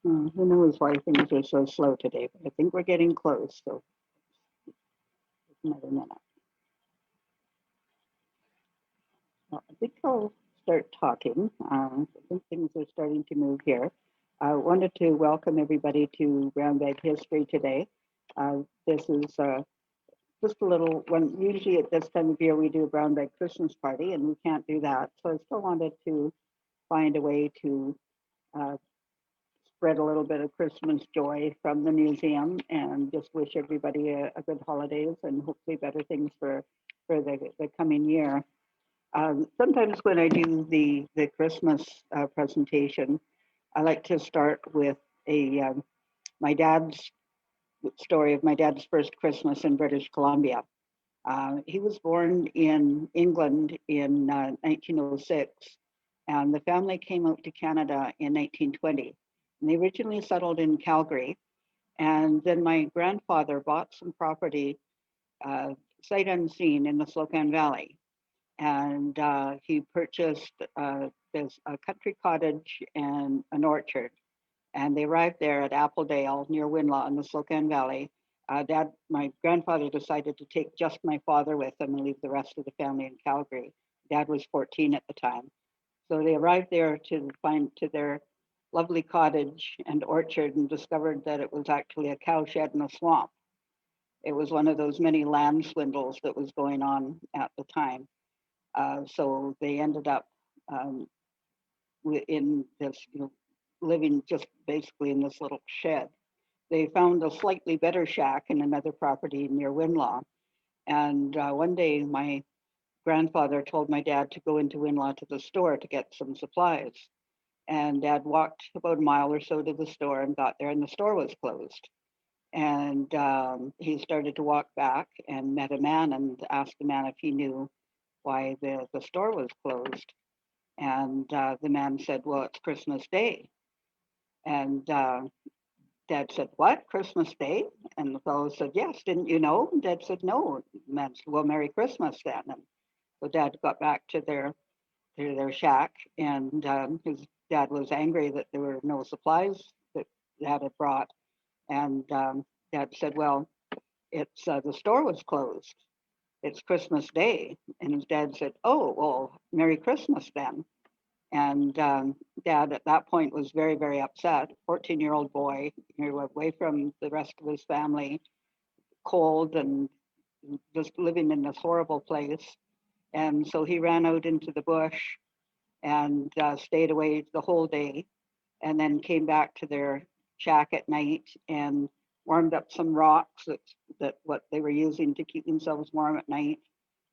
Who knows why things are so slow today, but I think we're getting close. So another minute. Well, I think I'll start talking. I think things are starting to move here. I wanted to welcome everybody to Brown Bag History today. This is just a little one. Usually at this time of year, we do a brown bag Christmas party, and we can't do that. So I still wanted to find a way to uh, spread a little bit of Christmas joy from the museum and just wish everybody a good holidays and hopefully better things for the coming year. Sometimes when I do the Christmas presentation, I like to start with a my dad's story of my dad's first Christmas in British Columbia. He was born in England in 1906, and the family came out to Canada in 1920. And they originally settled in Calgary, and then my grandfather bought some property uh, sight unseen in the Slocan Valley, and he purchased this a country cottage and an orchard. And they arrived there at Appledale near Winlaw in the Slocan Valley. My grandfather decided to take just my father with him and leave the rest of the family in Calgary. Dad was 14 at the time. So they arrived there to find to their lovely cottage and orchard and discovered that it was actually a cowshed in a swamp. It was one of those many land swindles that was going on at the time. So they ended up um, in this, living just basically in this little shed. They found a slightly better shack in another property near Winlaw. And one day, my grandfather told my dad to go into Winlaw to the store to get some supplies. And dad walked about a mile or so to the store and got there, and the store was closed. And he started to walk back and met a man and asked the man if he knew why the store was closed. And the man said, "Well, it's Christmas Day." And Dad said, "What? Christmas Day?" And the fellow said, "Yes, didn't you know?" And Dad said, "No." The man said, "Well, Merry Christmas then." And so Dad got back to their shack, and his dad was angry that there were no supplies that Dad had brought. And Dad said, "Well, it's the store was closed. It's Christmas Day." And his dad said, "Oh, well, Merry Christmas then." And Dad at that point was very, very upset. 14-year-old boy, away from the rest of his family, cold and just living in this horrible place. And so he ran out into the bush and stayed away the whole day, and then came back to their shack at night and warmed up some rocks that what they were using to keep themselves warm at night,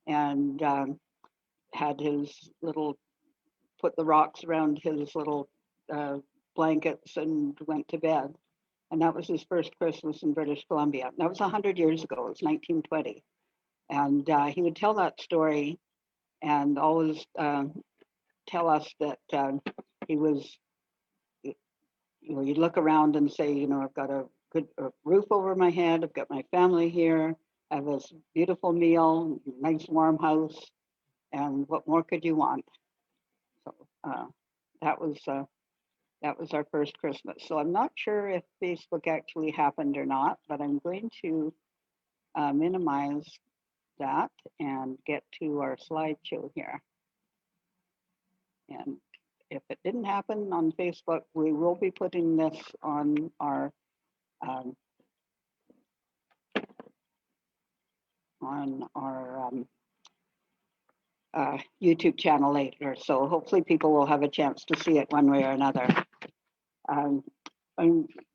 and had his little put the rocks around his little uh, blankets and went to bed. And that was his first Christmas in British Columbia. That was 100 years ago. It was 1920. And he would tell that story and always tell us that he was, you'd look around and say, I've got a good roof over my head. I've got my family here. I have this beautiful meal, nice warm house. And what more could you want? So that was that was our first Christmas. So I'm not sure if Facebook actually happened or not, but I'm going to minimize that and get to our slideshow here. And if it didn't happen on Facebook, we will be putting this on our um, YouTube channel later. So hopefully people will have a chance to see it one way or another. And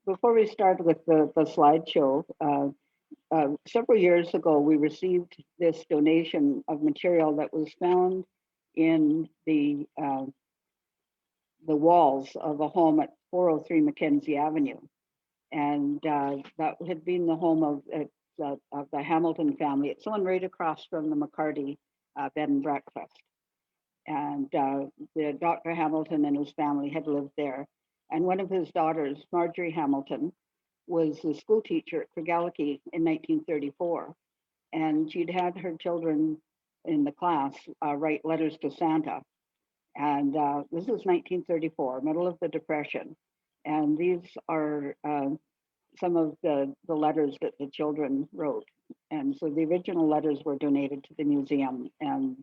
before we start with the slideshow, several years ago, we received this donation of material that was found in the walls of a home at 403 Mackenzie Avenue. And that had been the home of the Hamilton family. It's the one right across from the McCarty bed and breakfast. And the Dr. Hamilton and his family had lived there. And one of his daughters, Marjorie Hamilton, was the school teacher at Craigellachie in 1934. And she'd had her children in the class write letters to Santa. And this was 1934, middle of the Depression. And these are some of the letters that the children wrote. And so the original letters were donated to the museum. And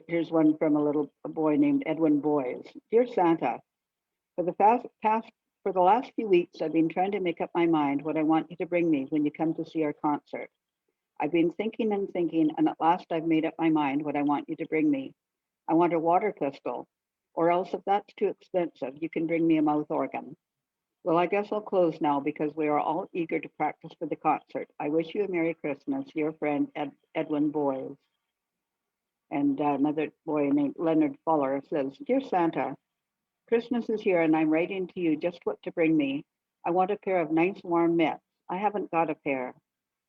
here's one from a boy named Edwin Boys. Dear Santa, for the for the last few weeks, I've been trying to make up my mind what I want you to bring me when you come to see our concert. I've been thinking and thinking, and at last I've made up my mind what I want you to bring me. I want a water pistol, or else if that's too expensive, you can bring me a mouth organ. Well, I guess I'll close now because we are all eager to practice for the concert. I wish you a Merry Christmas, your friend Edwin Boyes. And another boy named Leonard Fuller says, Dear Santa, Christmas is here and I'm writing to you just what to bring me. I want a pair of nice warm mitts. I haven't got a pair.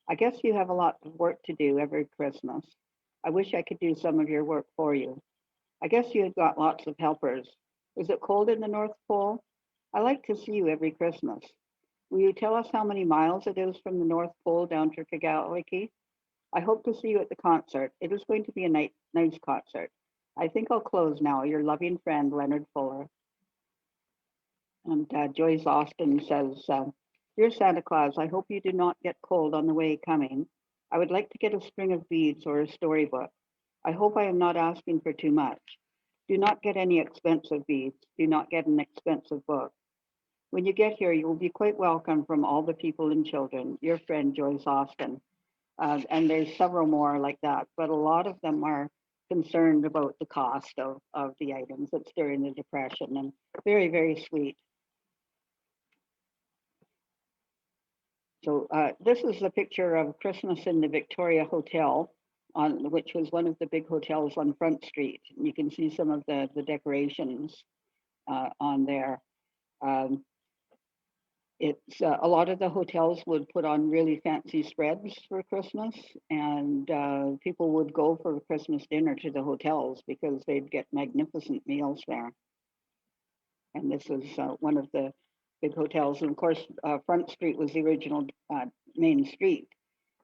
I guess you have a lot of work to do every Christmas. I wish I could do some of your work for you. I guess you have got lots of helpers. Is it cold in the North Pole? I like to see you every Christmas. Will you tell us how many miles it is from the North Pole down to Kigaliki? I hope to see you at the concert. It is going to be a nice concert. I think I'll close now. Your loving friend, Leonard Fuller. And Joyce Austin says, Dear Santa Claus, I hope you do not get cold on the way coming. I would like to get a string of beads or a storybook. I hope I am not asking for too much. Do not get any expensive beads. Do not get an expensive book. When you get here, you will be quite welcome from all the people and children. Your friend, Joyce Austin. And there's several more like that, but a lot of them are concerned about the cost of the items. It's during the Depression and very, very sweet. So this is a picture of Christmas in the Victoria Hotel, which was one of the big hotels on Front Street. You can see some of the decorations on there. Um, it's a lot of the hotels would put on really fancy spreads for Christmas, and people would go for Christmas dinner to the hotels because they'd get magnificent meals there. And this is one of the big hotels. And of course, Front Street was the original main street,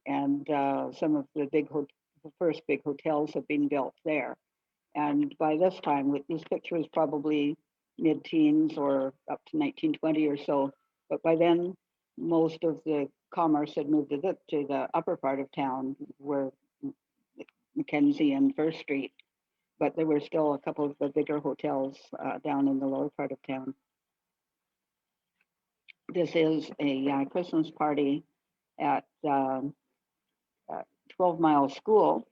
and some of the the first big hotels have been built there. And by this time, this picture was probably mid-teens or up to 1920 or so. But by then, most of the commerce had moved to the upper part of town, where Mackenzie and First Street. But there were still a couple of the bigger hotels down in the lower part of town. This is a Christmas party at 12 Mile School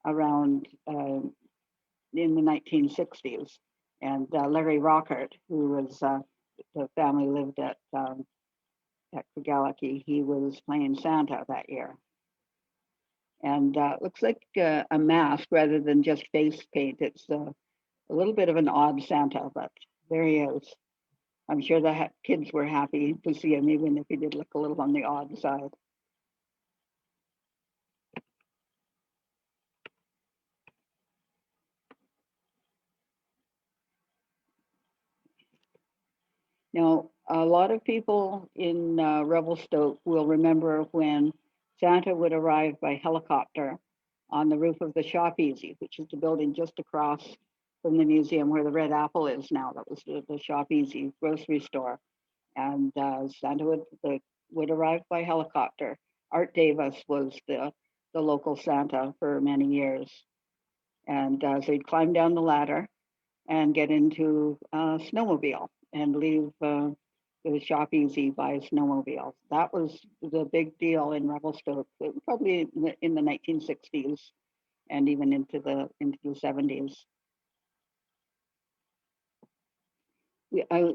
around in the 1960s. And Larry Rockert, who was the family lived at Kigaliki, he was playing Santa that year. And looks like a mask rather than just face paint. It's a little bit of an odd Santa, but there he is. I'm sure the kids were happy to see him, even if he did look a little on the odd side. Now, a lot of people in Revelstoke will remember when Santa would arrive by helicopter on the roof of the Shop Easy, which is the building just across from the museum where the Red Apple is now. That was the Shop Easy grocery store. And Santa would arrive by helicopter. Art Davis was the local Santa for many years. And so he'd climb down the ladder and get into a snowmobile and leave the Shop Easy by snowmobile. That was the big deal in Revelstoke, probably in the 1960s and even into the 70s.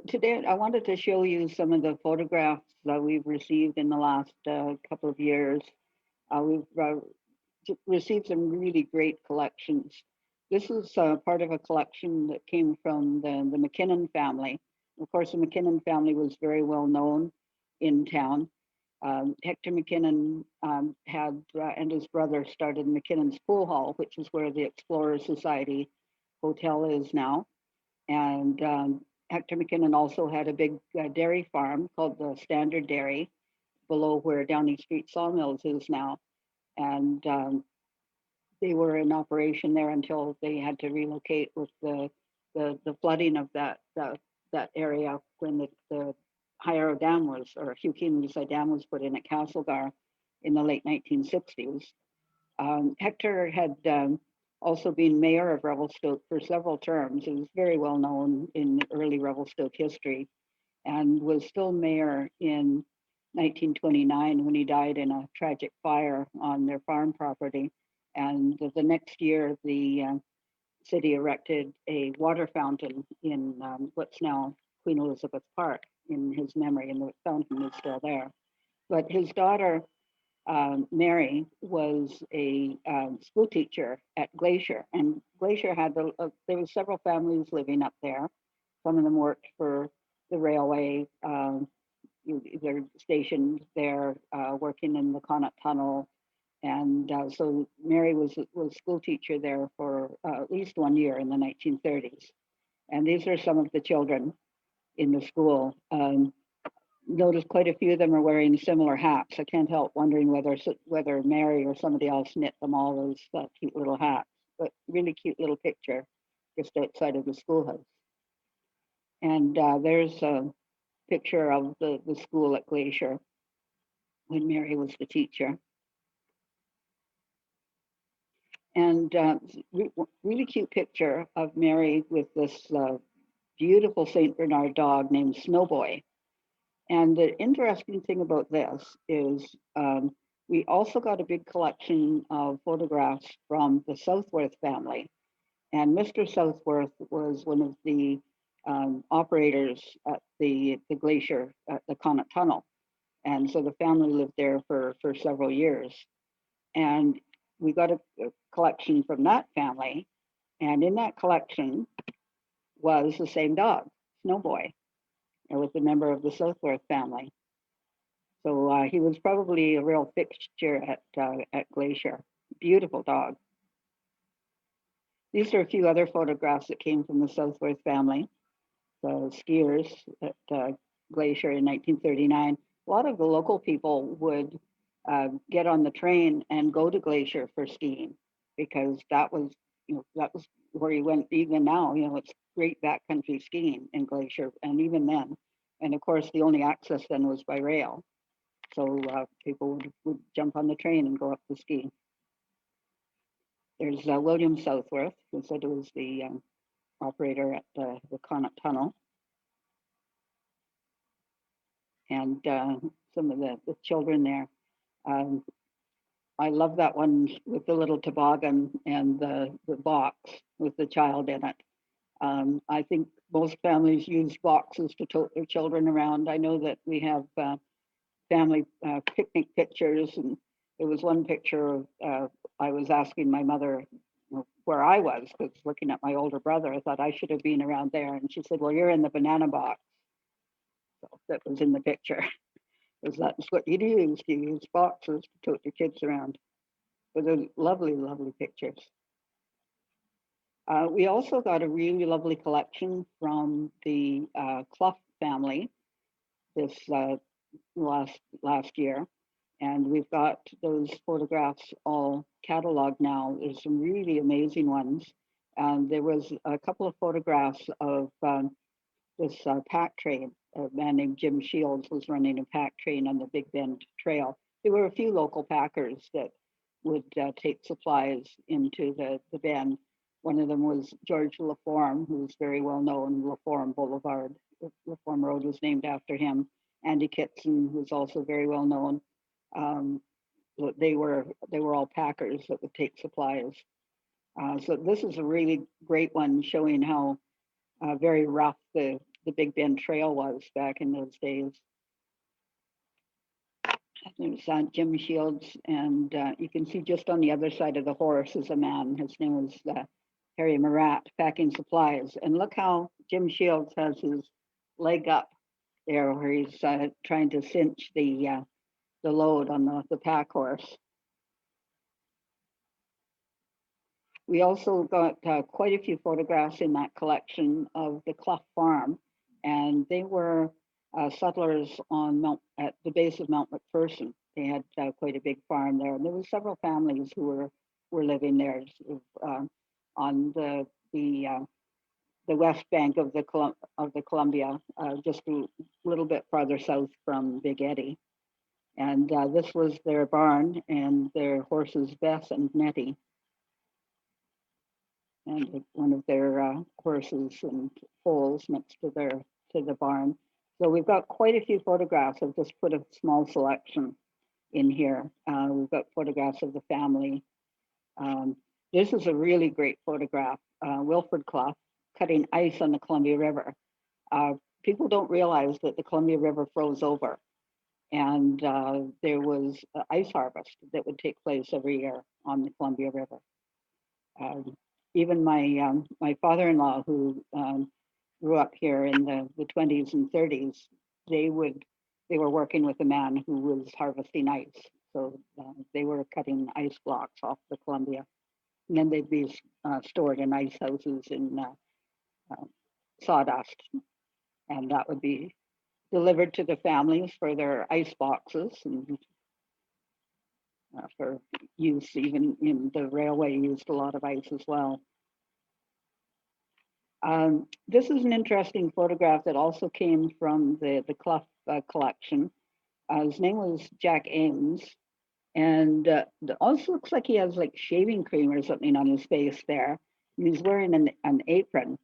Today, I wanted to show you some of the photographs that we've received in the last couple of years. We've received some really great collections. This is part of a collection that came from the McKinnon family. Of course, the McKinnon family was very well known in town. Hector McKinnon had and his brother started McKinnon's Pool Hall, which is where the Explorer Society Hotel is now. And Hector McKinnon also had a big dairy farm called the Standard Dairy below where Downing Street Sawmills is now. And they were in operation there until they had to relocate with the flooding of that that area when the High Dam was, or Hugh Keene's dam was put in at Castlegar in the late 1960s. Hector had also been mayor of Revelstoke for several terms. He was very well known in early Revelstoke history and was still mayor in 1929 when he died in a tragic fire on their farm property. And the next year, the city erected a water fountain in what's now Queen Elizabeth Park in his memory, and the fountain is still there. But his daughter, Mary, was a school teacher at Glacier, and Glacier had there were several families living up there. Some of them worked for the railway. They're stationed there, working in the Connaught Tunnel, and so Mary was school teacher there for at least 1 year in the 1930s. And these are some of the children in the school. Notice quite a few of them are wearing similar hats. I can't help wondering whether Mary or somebody else knit them all those cute little hats. But really cute little picture just outside of the schoolhouse. And there's a picture of the school at Glacier when Mary was the teacher. And really cute picture of Mary with this beautiful St. Bernard dog named Snowboy. And the interesting thing about this is we also got a big collection of photographs from the Southworth family. And Mr. Southworth was one of the operators at the glacier at the Connaught Tunnel. And so the family lived there for several years. And we got a collection from that family. And in that collection was the same dog, Snowboy. It was a member of the Southworth family. So he was probably a real fixture at Glacier. Beautiful dog. These are a few other photographs that came from the Southworth family, the skiers at Glacier in 1939. A lot of the local people would get on the train and go to Glacier for skiing because that was where you went. Even now, it's great backcountry skiing in Glacier, and even then. And of course, the only access then was by rail. So people would jump on the train and go up to ski. There's William Southworth, who said he was the operator at the Connaught Tunnel. And some of the children there. I love that one with the little toboggan and the box with the child in it. I think most families use boxes to tote their children around. I know that we have family picnic pictures, and there was one picture of I was asking my mother where I was, because looking at my older brother, I thought I should have been around there, and she said, "Well, you're in the banana box." So that was in the picture, because that's what you use. You use boxes to tote your kids around. But they're lovely, lovely pictures. We also got a really lovely collection from the Clough family this last year. And we've got those photographs all cataloged now. There's some really amazing ones. And there was a couple of photographs of this pack train. A man named Jim Shields was running a pack train on the Big Bend Trail. There were a few local packers that would take supplies into the bend. One of them was George Laforme, who was very well known. Laforme Boulevard, Laforme Road was named after him. Andy Kitson, who's also very well known. They were all packers that would take supplies. So this is a really great one showing how very rough the Big Bend Trail was back in those days. There's Jim Shields, and you can see just on the other side of the horse is a man. His name was Harry Marat, packing supplies. And look how Jim Shields has his leg up there, where he's trying to cinch the load on the pack horse. We also got quite a few photographs in that collection of the Clough Farm, and they were settlers at the base of Mount McPherson. They had quite a big farm there, and there were several families who were living there on the the west bank of the Columbia, just a little bit farther south from Big Eddy. And this was their barn and their horses, Bess and Nettie, and one of their horses and foals next to the barn. So we've got quite a few photographs. I've just put a small selection in here. We've got photographs of the family. This is a really great photograph. Wilfred Clough cutting ice on the Columbia River. People don't realize that the Columbia River froze over, and there was ice harvest that would take place every year on the Columbia River. Even my father-in-law, who grew up here in the 20s and 30s, they were working with a man who was harvesting ice. So they were cutting ice blocks off the Columbia, and then they'd be stored in ice houses in sawdust, and that would be delivered to the families for their ice boxes and for use. Even in the railway used a lot of ice as well. This is an interesting photograph that also came from the Clough collection. His name was Jack Ames, and it also looks like he has like shaving cream or something on his face there. And he's wearing an apron.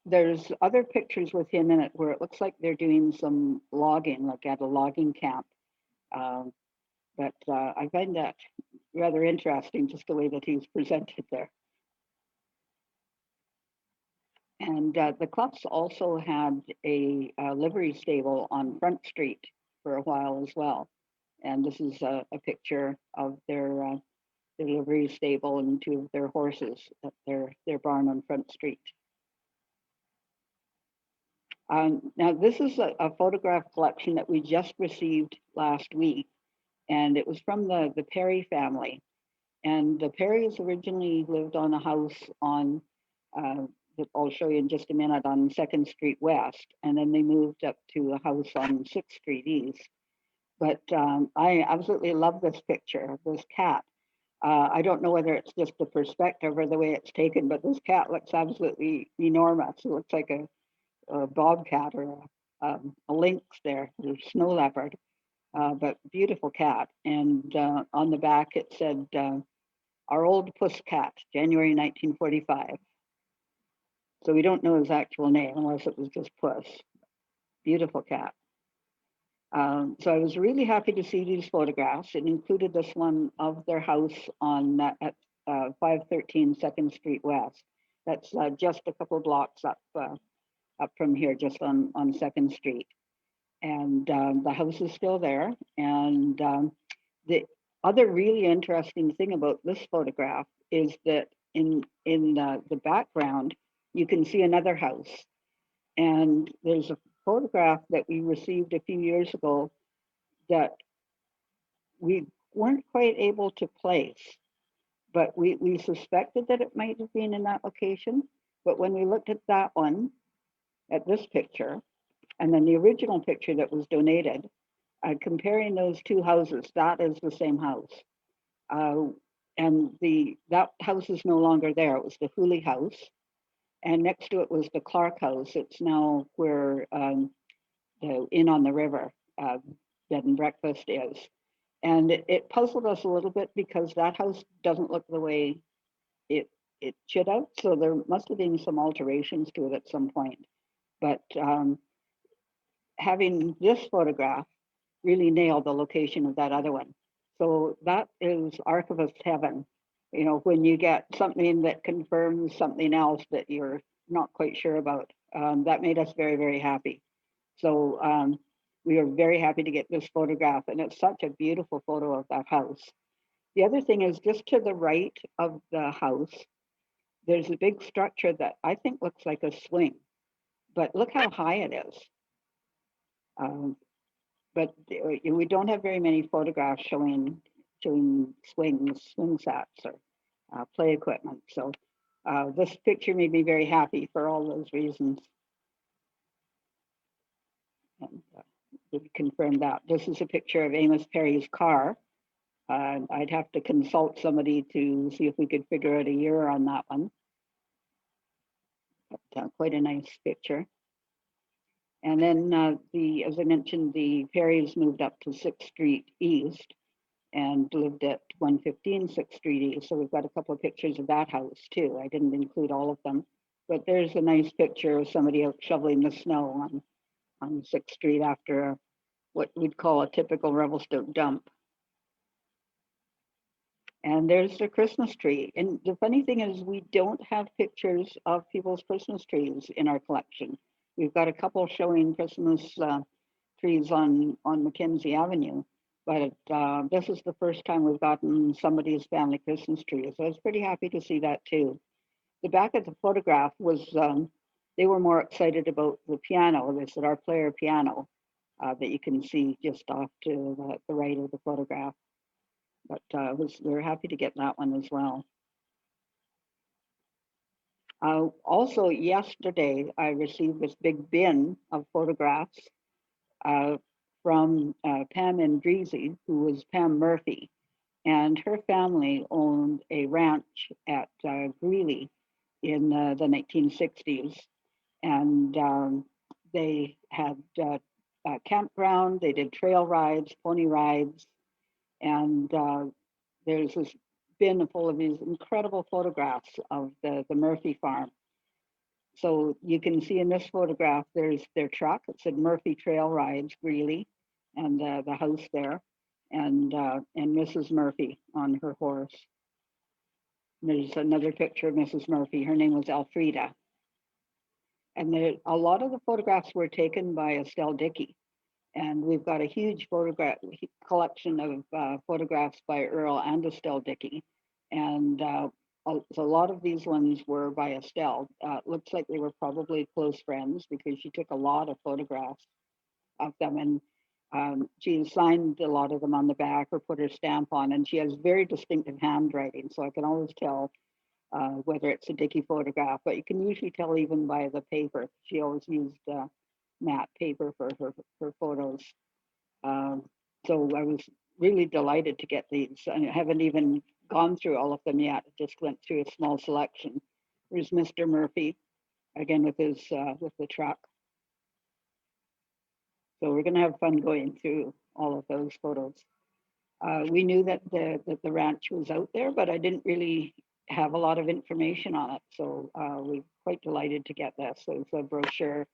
There's other pictures with him in it where it looks like they're doing some logging, like at a logging camp. But I find that rather interesting, just the way that he's presented there. And the Cloughs also had a livery stable on Front Street for a while as well. And this is a picture of their livery stable and two of their horses at their barn on Front Street. Now, this is a photograph collection that we just received last week, and it was from the Perry family. And the Perrys originally lived on a house on, that I'll show you in just a minute, on 2nd Street West, and then they moved up to a house on 6th Street East. But I absolutely love this picture of this cat. I don't know whether it's just the perspective or the way it's taken, but this cat looks absolutely enormous. It looks like a bobcat or a lynx there, a snow leopard, but beautiful cat. And on the back it said, "Our old puss cat, January 1945. So we don't know his actual name unless it was just Puss. Beautiful cat. So I was really happy to see these photographs. It included this one of their house on at 513 2nd Street West. That's just a couple blocks up from here, just on 2nd Street. And the house is still there. And the other really interesting thing about this photograph is that in the background, you can see another house. And there's a photograph that we received a few years ago that we weren't quite able to place, but we suspected that it might have been in that location. But when we looked at that one, at this picture, and then the original picture that was donated, comparing those two houses, that is the same house. And that house is no longer there. It was the Hooley house. And next to it was the Clark house. It's now where the Inn on the River bed and breakfast is. And it puzzled us a little bit because that house doesn't look the way it should have. So there must have been some alterations to it at some point. But having this photograph really nailed the location of that other one. So that is archivist heaven. You know, when you get something that confirms something else that you're not quite sure about, that made us very, very happy. So we are very happy to get this photograph, and it's such a beautiful photo of that house. The other thing is just to the right of the house, there's a big structure that I think looks like a swing, but look how high it is. But we don't have very many photographs showing swing sets or play equipment. So this picture made me very happy for all those reasons. And we confirmed that. This is a picture of Amos Perry's car. I'd have to consult somebody to see if we could figure out a year on that one. But quite a nice picture. And then as I mentioned, the Perrys moved up to 6th Street East and lived at 115 6th Street East. So we've got a couple of pictures of that house too. I didn't include all of them, but there's a nice picture of somebody out shoveling the snow on 6th Street after what we'd call a typical Revelstoke dump. And there's the Christmas tree. And the funny thing is we don't have pictures of people's Christmas trees in our collection. We've got a couple showing Christmas trees on Mackenzie Avenue, but this is the first time we've gotten somebody's family Christmas tree. So I was pretty happy to see that too. The back of the photograph was, they were more excited about the piano. They said our player piano that you can see just off to the right of the photograph. But we were happy to get that one as well. Also, yesterday, I received this big bin of photographs from Pam Andreezy, who was Pam Murphy, and her family owned a ranch at Greeley in the 1960s. And they had a campground, they did trail rides, pony rides, and there's this bin full of these incredible photographs of the Murphy farm. So you can see in this photograph, there's their truck. It said Murphy Trail Rides, Greeley, and the house there, and Mrs. Murphy on her horse. And there's another picture of Mrs. Murphy. Her name was Elfrida. And a lot of the photographs were taken by Estelle Dickey. And we've got a huge photograph collection of photographs by Earl and Estelle Dickey. And so a lot of these ones were by Estelle. Looks like they were probably close friends because she took a lot of photographs of them. And she signed a lot of them on the back or put her stamp on. And she has very distinctive handwriting. So I can always tell whether it's a Dickey photograph, but you can usually tell even by the paper. She always used matte paper for her photos. So I was really delighted to get these. I haven't even gone through all of them yet. I just went through a small selection. There's Mr. Murphy, again with his with the truck. So we're going to have fun going through all of those photos. We knew that the ranch was out there, but I didn't really have a lot of information on it. So we're quite delighted to get this. So it's a brochure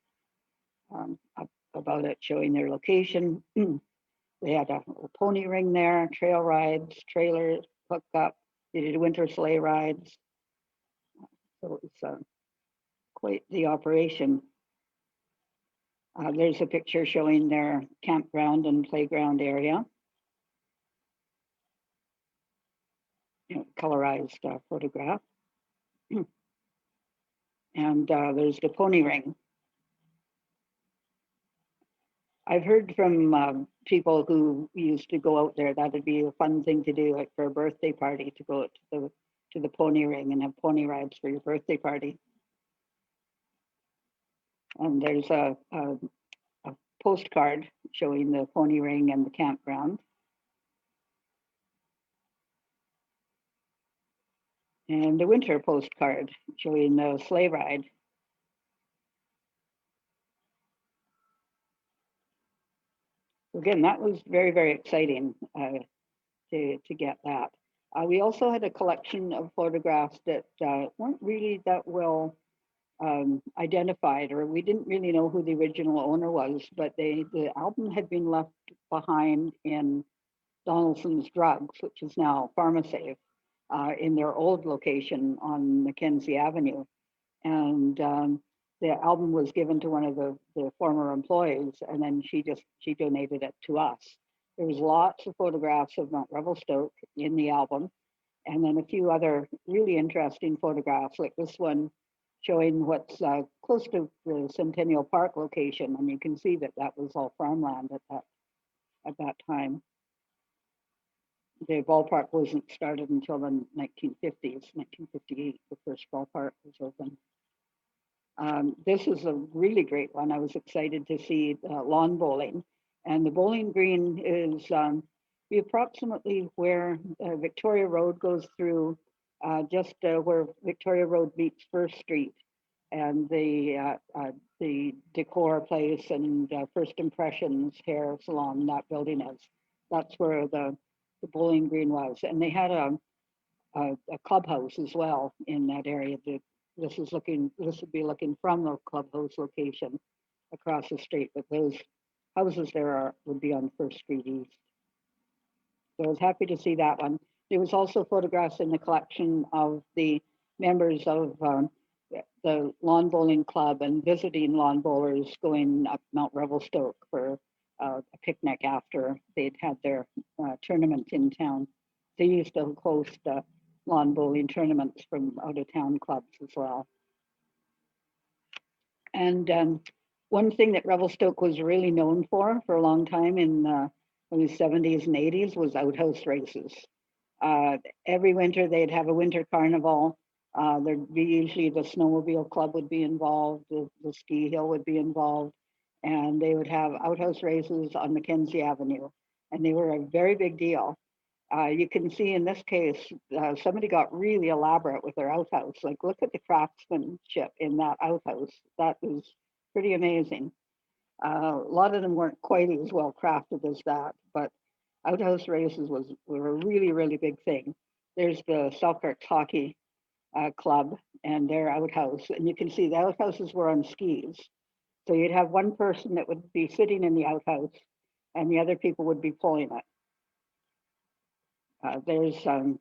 about it, showing their location. They had a pony ring there, trail rides, trailers hooked up. They did winter sleigh rides. So it's quite the operation. There's a picture showing their campground and playground area. Colorized photograph. And there's the pony ring. I've heard from people who used to go out there, that'd be a fun thing to do, like for a birthday party, to go to the pony ring and have pony rides for your birthday party. And there's a postcard showing the pony ring and the campground. And the winter postcard showing the sleigh ride. Again, that was very, very exciting to get that. We also had a collection of photographs that weren't really that well identified, or we didn't really know who the original owner was, but the album had been left behind in Donaldson's Drugs, which is now PharmaSave, in their old location on Mackenzie Avenue. And the album was given to one of the former employees, and then she donated it to us. There was lots of photographs of Mount Revelstoke in the album, and then a few other really interesting photographs, like this one showing what's close to the Centennial Park location, and you can see that that was all farmland at that time. The ballpark wasn't started until the 1950s, 1958, the first ballpark was open. This is a really great one. I was excited to see lawn bowling. And the bowling green is be approximately where Victoria Road goes through, just where Victoria Road meets First Street, and the Decor Place and First Impressions Hair Salon, that building is. That's where the Bowling Green was, and they had a clubhouse as well in that area. This would be looking from the clubhouse location across the street, but those houses there would be on First Street East. So I was happy to see that one. There was also photographs in the collection of the members of the lawn bowling club and visiting lawn bowlers going up Mount Revelstoke for a picnic after they'd had their tournament in town. They used to host lawn bowling tournaments from out of town clubs as well. And one thing that Revelstoke was really known for a long time in the 70s and 80s was outhouse races. Every winter they'd have a winter carnival. There'd be usually the snowmobile club would be involved, the ski hill would be involved, and they would have outhouse races on Mackenzie Avenue. And they were a very big deal. You can see in this case, somebody got really elaborate with their outhouse. Like, look at the craftsmanship in that outhouse. That is pretty amazing. A lot of them weren't quite as well crafted as that, but outhouse races were a really, really big thing. There's the Selkirk Hockey Club and their outhouse, and you can see the outhouses were on skis. So you'd have one person that would be sitting in the outhouse, and the other people would be pulling it. There's and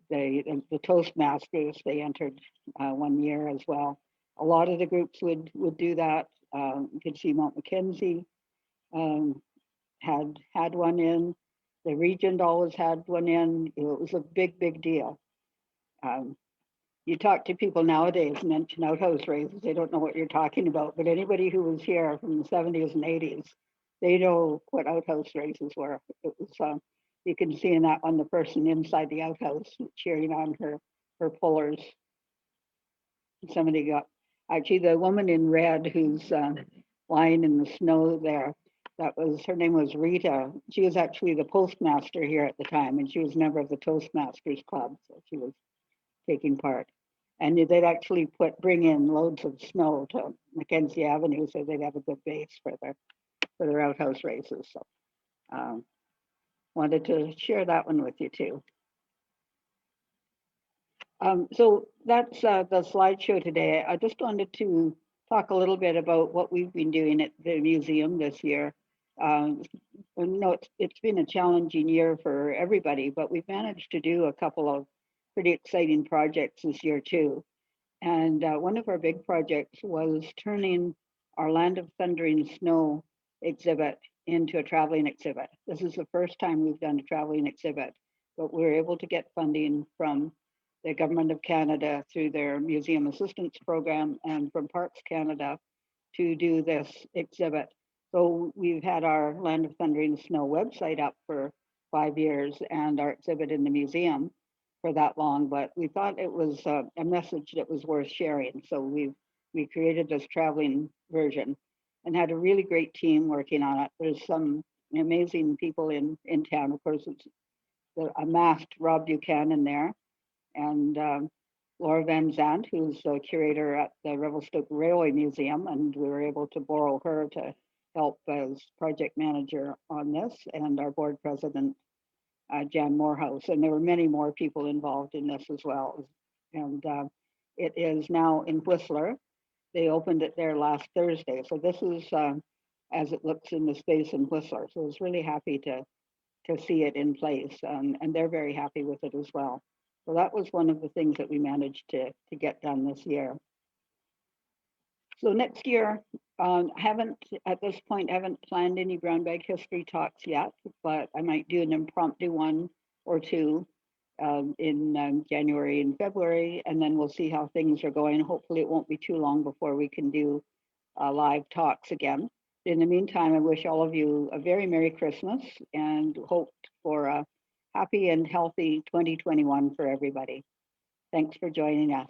the Toastmasters, they entered one year as well. A lot of the groups would do that. You could see Mount Mackenzie had one in. The Regent always had one in. It was a big, big deal. You talk to people nowadays, mention outhouse races, they don't know what you're talking about. But anybody who was here from the 70s and 80s, they know what outhouse races were. It was. You can see in that one the person inside the outhouse cheering on her pullers. Somebody got, actually the woman in red who's lying in the snow there, her name was Rita. She was actually the postmaster here at the time, and she was a member of the Toastmasters Club, so she was taking part. And they'd actually bring in loads of snow to Mackenzie Avenue so they'd have a good base for their outhouse races. So wanted to share that one with you too. So that's the slideshow today. I just wanted to talk a little bit about what we've been doing at the museum this year. No, it's been a challenging year for everybody, but we've managed to do a couple of pretty exciting projects this year too. And one of our big projects was turning our Land of Thundering Snow exhibit into a traveling exhibit. This is the first time we've done a traveling exhibit, but we were able to get funding from the Government of Canada through their Museum Assistance Program and from Parks Canada to do this exhibit. So we've had our Land of Thundering Snow website up for 5 years and our exhibit in the museum for that long, but we thought it was a message that was worth sharing. So we created this traveling version and had a really great team working on it. There's some amazing people in town. Of course, it's a masked Rob Buchanan there, and Laura Van Zandt, who's a curator at the Revelstoke Railway Museum, and we were able to borrow her to help as project manager on this, and our board president, Jan Morehouse. And there were many more people involved in this as well. And it is now in Whistler. They opened it there last Thursday. So this is as it looks in the space in Whistler. So I was really happy to see it in place, and they're very happy with it as well. So that was one of the things that we managed to get done this year. So next year, at this point, haven't planned any brown bag history talks yet, but I might do an impromptu one or two in January and February, and then we'll see how things are going. Hopefully it won't be too long before we can do live talks again. In the meantime, I wish all of you a very Merry Christmas and hope for a happy and healthy 2021 for everybody. Thanks for joining us.